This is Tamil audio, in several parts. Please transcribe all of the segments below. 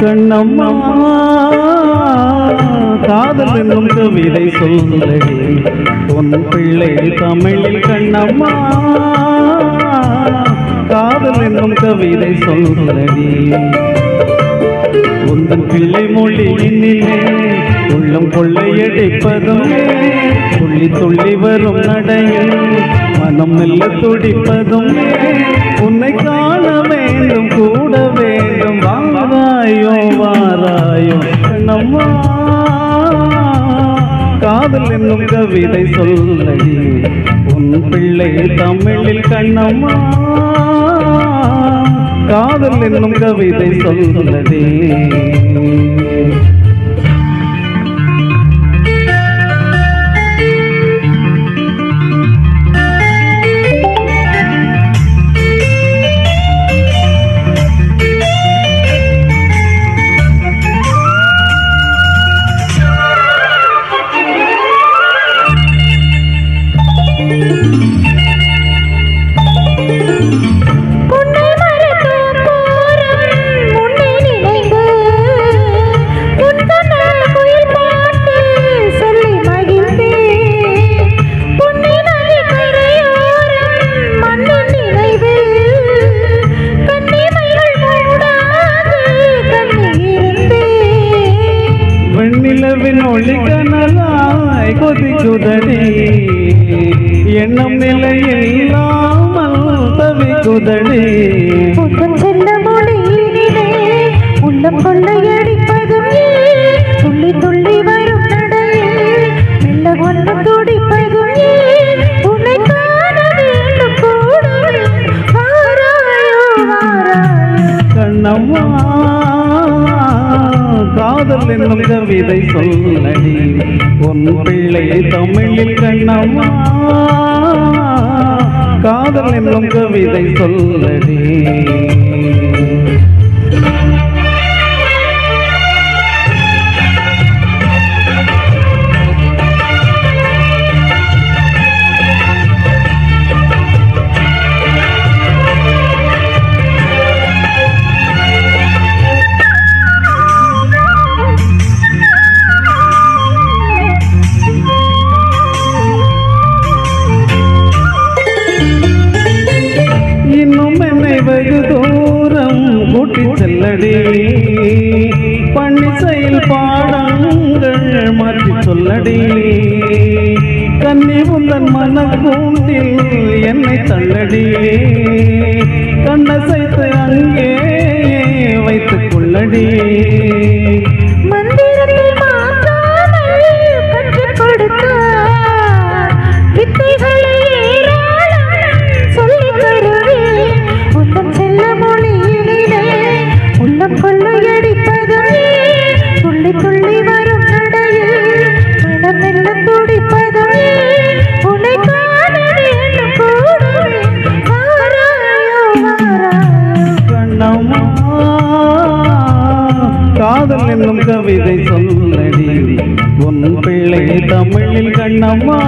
கண்ணம்மா காதல் என்னும் கவிதை சொல்லடி உன் பிள்ளை தமிழில் கண்ணம்மா காதல் என்னும் கவிதை சொல்லடி உந்தன் பிள்ளை மொழியினிலே உள்ளம் கொள்ளையடிப்பதும் துள்ளி துள்ளி வரும் நடையில் மனம் மெல்ல துடிப்பதும் உன்னை காண வேண்டும் கூட வேண்டும் வாராயோ வாராயோ கண்ணம்மா காதல் என்னும் கவிதை சொல்லடி உன் பிள்ளை தமிழில் கண்ணம்மா காதல் என்னும் கவிதை சொல்லடி ஒளி கனலாய் கொதிக்குதடி எண்ணம் நிலையில்லாமல் தவிக்குதடி செல்ல மொழியினிலே உள்ளம் கொள்ளையடிப்பதும் துள்ளி துள்ளி வரும் நடையில் மெல்ல கொண்டு துடிப்பதும் உன்னை காண வேண்டும் கூட வாராயோ வாராயோ கண்ணம்மா காதல் என்னும் கவிதை சொல்லடி உன் பிள்ளை தமிழில் கண்ணம்மா காதல் என்னும் கவிதை சொல்லடி வெகு தூரம் கூட்டி செல்லடி பன்னிசையில் பாடங்கள் மாற்றி சொல்லடி கன்னி உந்தன் மனக்கூண்டில் என்னை தள்ளடி கண்ணசைத்து அங்கே வைத்துக் கொள்ளடி காதல் என்னும் கவிதை சொல்லடி உன் பிள்ளை தமிழில் கண்ணம்மா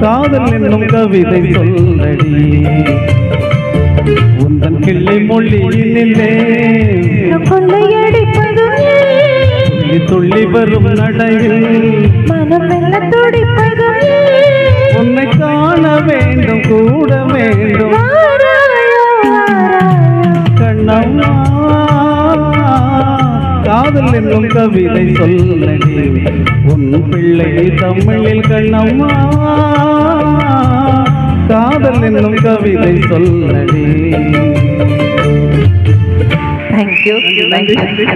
காதல் என்னும் கவிதை சொல்லடி உந்தன் கிள்ளை மொழியினிலே கொள்ளையடிப்பதும் துள்ளி துள்ளி வரும் நடையில் மனம் மெல்ல துடிப்பதும் உன்னை காண வேண்டும் கூட வேண்டும் கண்ணம்மா காதல் என்னும் கவிதை சொல்லடி உன் பிள்ளை தமிழில் கண்ணம்மா காதல் என்னும் கவிதை சொல்லடி. Thank you.